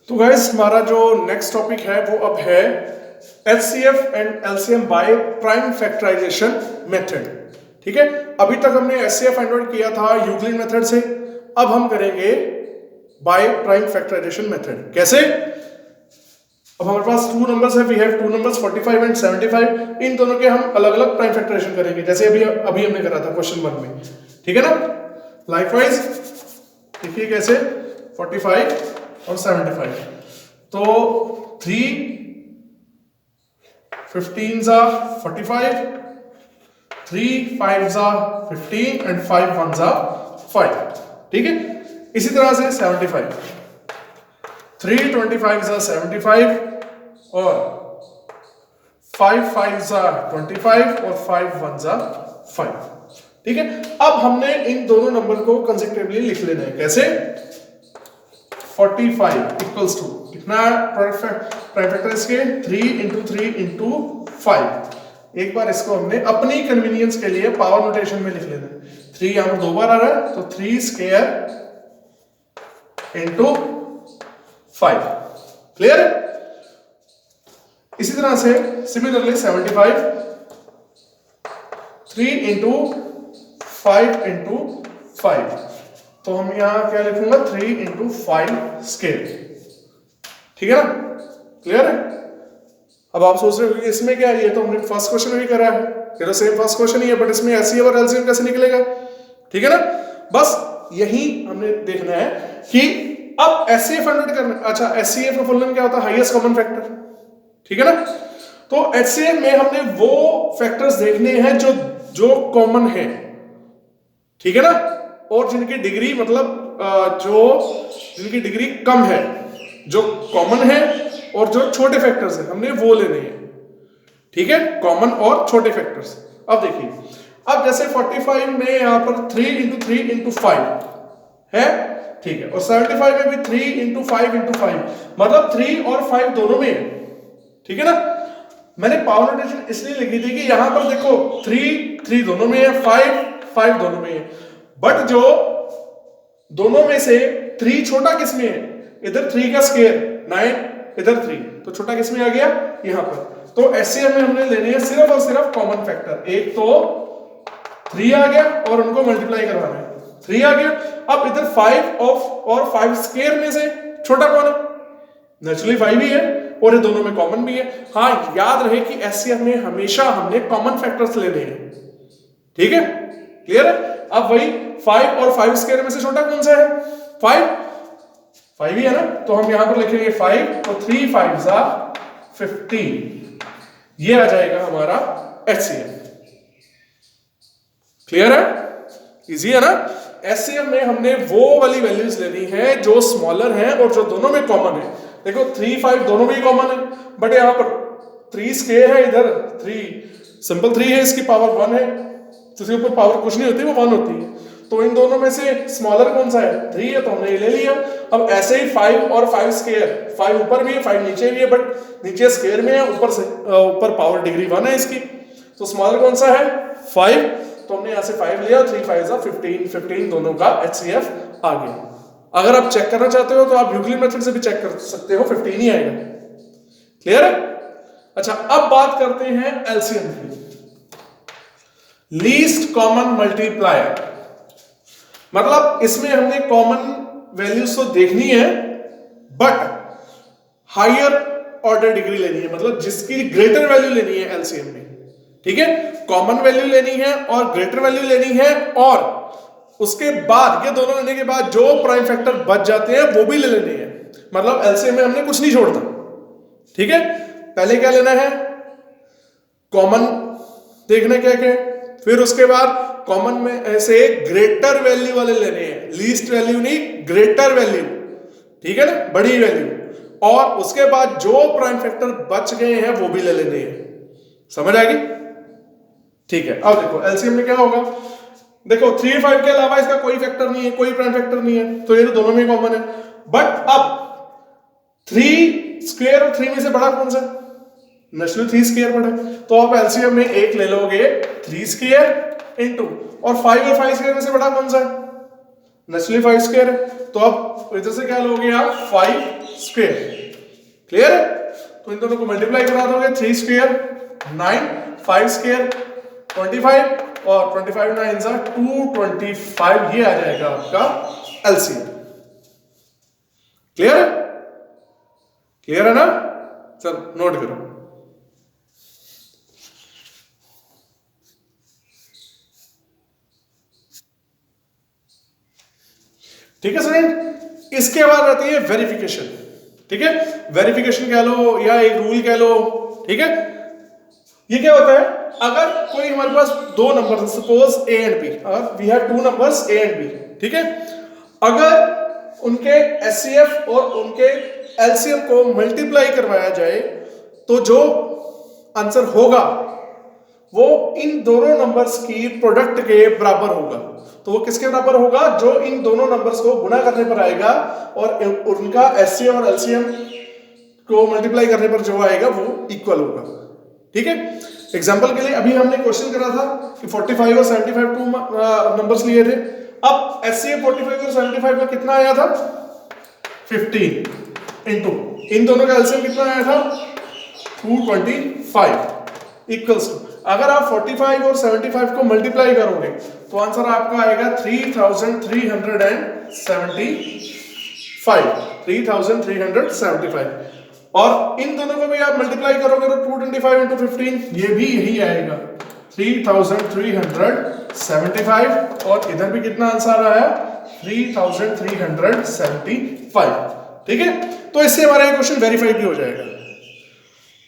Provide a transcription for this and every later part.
तो गाइस हमारा जो नेक्स्ट टॉपिक है वो अब है HCF and LCM by prime factorisation method. ठीक है, अभी तक हमने HCF फाइंड आउट किया था यूक्लिड मेथड से, अब हम करेंगे बाय प्राइम फैक्टराइजेशन मेथड। कैसे? अब हमारे पास टू नंबर्स है, we have two numbers 45 and 75। इन दोनों के हम अलग अलग प्राइम फैक्टराइजेशन करेंगे जैसे अभी हमने करा था क्वेश्चन 1 में। ठीक है ना? लाइकवाइज देखिए कैसे 45 और 75। तो 3 15s are 45, 3 5s are 15 and 5 1s are 5। ठीक है, इसी तरह से 75, 3 25s are 75 और 5 5s are 25 और 5 1s are 5। ठीक है, अब हमने इन दोनों नंबर को कंसेक्टिवली लिख लेना है। कैसे? 45 इक्वल्स टू कितना प्राइम फैक्टर इसके 3 इंटू 3 इंटू 5। एक बार इसको हमने अपनी कन्वीनियंस के लिए पावर नोटेशन में लिख लेना है। 3 यहां पर 2 बार आ रहा है तो 3 स्क्वायर इंटू 5। क्लियर? इसी तरह से सिमिलरली 75 3 इंटू 5 इंटू 5, तो हम यहां क्या लिखूंगा 3 इंटू 5 स्क्वायर। ठीक है ना? क्लियर है? अब आप सोच रहे हो कि इसमें क्या है, ये तो हमने फर्स्ट क्वेश्चन में भी करा है, ये तो सेम फर्स्ट क्वेश्चन ही है, बट इसमें HCF और LCM कैसे निकलेगा? ठीक है ना? बस यही हमने देखना है कि अब HCF फाइंड आउट करना। अच्छा, HCF का फुल नेम क्या होता है? Highest common factor. ठीक है ना? तो HCF में हमने वो फैक्टर्स देखने हैं जो कॉमन है। ठीक है ना? और जिनकी डिग्री मतलब जिनकी डिग्री कम है, जो कॉमन है और जो छोटे फैक्टर्स हैं हमने वो लेने हैं। ठीक है, कॉमन और छोटे फैक्टर्स। अब देखिए, अब जैसे 45 में यहां पर 3 इंटू 3 इंटू 5 है। ठीक है, और 75 में भी 3 इंटू 5 इंटू 5, मतलब 3 और 5 दोनों में है। ठीक है ना? मैंने पावर नोटेशन इसलिए लिखी थी कि यहां पर देखो 3 दोनों में है, 5 दोनों में है, बट जो दोनों में से 3 छोटा किस में है? इधर 3 का स्क्वायर 9, इधर 3, तो छोटा किस में आ गया? यहां पर। तो HCF में हमने लेने हैं सिर्फ और सिर्फ कॉमन फैक्टर। एक तो 3 आ गया और उनको मल्टीप्लाई करवाना है, 3 आ गया। अब इधर 5 और 5 स्क्वायर में से छोटा कौन है? नेचुरली 5 ही है, और ये दोनों में कॉमन भी है। हाँ, याद रहे कि HCF में हमेशा हमने कॉमन फैक्टर्स लेने हैं। ठीक है? क्लियर है? अब वही 5 और 5 स्क्वायर में से छोटा कौन सा है? 5 ही है ना? तो हम यहां पर लिखेंगे 5, तो 3 5s are 15। ये आ जाएगा हमारा HCF। क्लियर है? इजी है ना? HCF में हमने वो वाली वैल्यूज लेनी है जो स्मॉलर है और जो दोनों में कॉमन है। देखो 3 5 दोनों में ही कॉमन है, बट यहां पर 3 स्क्वायर है, इधर 3 सिंपल 3 है, इसकी पावर 1 है, तो इसके ऊपर पावर कुछ नहीं होती, वो 1 होती है। तो इन दोनों में से स्मॉलर कौन सा है? 3 है, तो हमने ये ले लिया। अब ऐसे ही 5 और 5 स्क्वायर, 5 ऊपर भी है 5 नीचे भी है, बट नीचे स्क्वायर में है, ऊपर पावर डिग्री 1 है इसकी, तो स्मॉलर कौन सा है? 5। तो हमने यहां से 5 लिया, 3 5s are 15 दोनों का HCF आ गया। अगर आप चेक करना चाहते हो तो आप यूक्लिड मेथड से भी चेक कर सकते हो, 15 ही आएगा। क्लियर है? अच्छा, अब बात करते हैं LCM की। लीस्ट कॉमन मल्टीप्लायर, मतलब इसमें हमने कॉमन वैल्यूज तो देखनी है, बट हायर ऑर्डर डिग्री लेनी है, मतलब जिसकी ग्रेटर वैल्यू लेनी है LCM में। ठीक है, कॉमन वैल्यू लेनी है और ग्रेटर वैल्यू लेनी है, और उसके बाद ये दोनों लेने के बाद जो प्राइम फैक्टर बच जाते हैं वो भी ले लेने हैं। मतलब LCM में हमने कुछ नहीं छोड़ना। ठीक है, पहले क्या लेना है? कॉमन देखना क्या क्या, फिर उसके बाद कॉमन में से ग्रेटर वैल्यू वाले लेने हैं, लीस्ट वैल्यू नहीं, ग्रेटर वैल्यू। ठीक है ना? बड़ी वैल्यू। और उसके बाद जो प्राइम फैक्टर बच गए हैं वो भी ले लेने हैं। समझ आ गई? ठीक है, अब देखो LCM में क्या होगा। देखो 3 5 के अलावा इसका कोई फैक्टर नहीं है, कोई प्राइम फैक्टर नहीं है, तो ये तो दोनों में कॉमन है। बट अब 3 स्क्वायर और 3 में से बड़ा कौन सा? नेचुरली 3 स्क्वायर बड़ा, तो आप LCM में एक ले लोगे 3 स्क्वायर इंटू, और 5 स्क्वायर में से बड़ा कौन सा है? नेचुरली 5 स्क्वायर है, तो अब इधर से क्या लोगे आप 5 स्क्वायर। क्लियर है? तो इन दोनों को मल्टीप्लाई करा दोगे, 3 स्क्वायर 9, 5 स्क्वायर 25 और 25 9 जा 225, ये आ जाएगा आपका एलसीएम। क्लियर है? क्लियर है ना? चलो नोट करो। ठीक है स्टूडेंट, इसके बाद रहती है वेरिफिकेशन। ठीक है, वेरिफिकेशन कह लो या एक रूल कह लो। ठीक है, ये क्या होता है, अगर कोई हमारे पास दो number, suppose A and B, अगर we have two numbers A and B, ठीक है, अगर उनके एचसीएफ और उनके एलसीएम को मल्टीप्लाई करवाया जाए तो जो आंसर होगा वो इन दोनों नंबर्स की प्रोडक्ट के बराबर होगा। तो वो किसके बराबर होगा? जो इन दोनों नंबर्स को गुना करने पर आएगा और उनका एचसीएफ और एलसीएम को मल्टीप्लाई करने पर जो आएगा वो इक्वल होगा। ठीक है, एग्जांपल के लिए अभी हमने क्वेश्चन करा था कि 45 और 75 टू नंबर्स लिए थे। अब एचसीएफ 45 और 75 का कितना आया था? 15 इनटू इन दोनों का एलसीएम कितना आया था? 225 इक्वल्स टू, अगर आप 45 और 75 को मल्टीप्लाई करोगे तो आंसर आपका आएगा 3375 और इन दोनों को भी आप मल्टीप्लाई करोगे तो 225 इंटू 15, ये भी यही आएगा 3375 और इधर भी कितना आंसर आया? 3375। ठीक है, तो इससे हमारा ये क्वेश्चन वेरीफाइड भी हो जाएगा।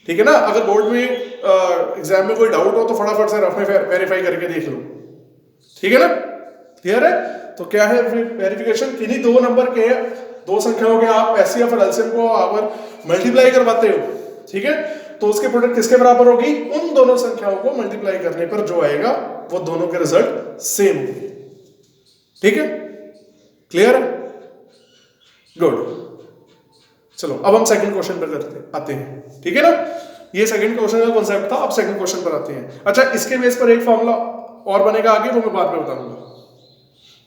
ठीक है ना, अगर बोर्ड में एग्जाम में कोई डाउट हो तो फटाफट से रफ में वेरीफाई करके देख लो। ठीक है ना, क्लियर है? तो क्या है वेरिफिकेशन? किन्हीं दो नंबर के, दो संख्याओं के आप एचसीएफ और एलसीएम को अगर मल्टीप्लाई करवाते हो, ठीक है, तो उसके प्रोडक्ट किसके बराबर होगी? उन दोनों संख्याओं को मल्टीप्लाई करने पर जो आएगा वो दोनों के रिजल्ट सेम होंगे। ठीक है, क्लियर है? गुड। चलो अब हम सेकंड क्वेश्चन पर आते हैं। ठीक है ना, ये सेकंड क्वेश्चन का कॉन्सेप्ट था, अब सेकंड क्वेश्चन पर आते हैं। अच्छा, इसके बेस पर एक फॉर्मूला और बनेगा आगे, वो मैं बाद में बताऊंगा।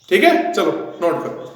ठीक है, चलो नोट करो।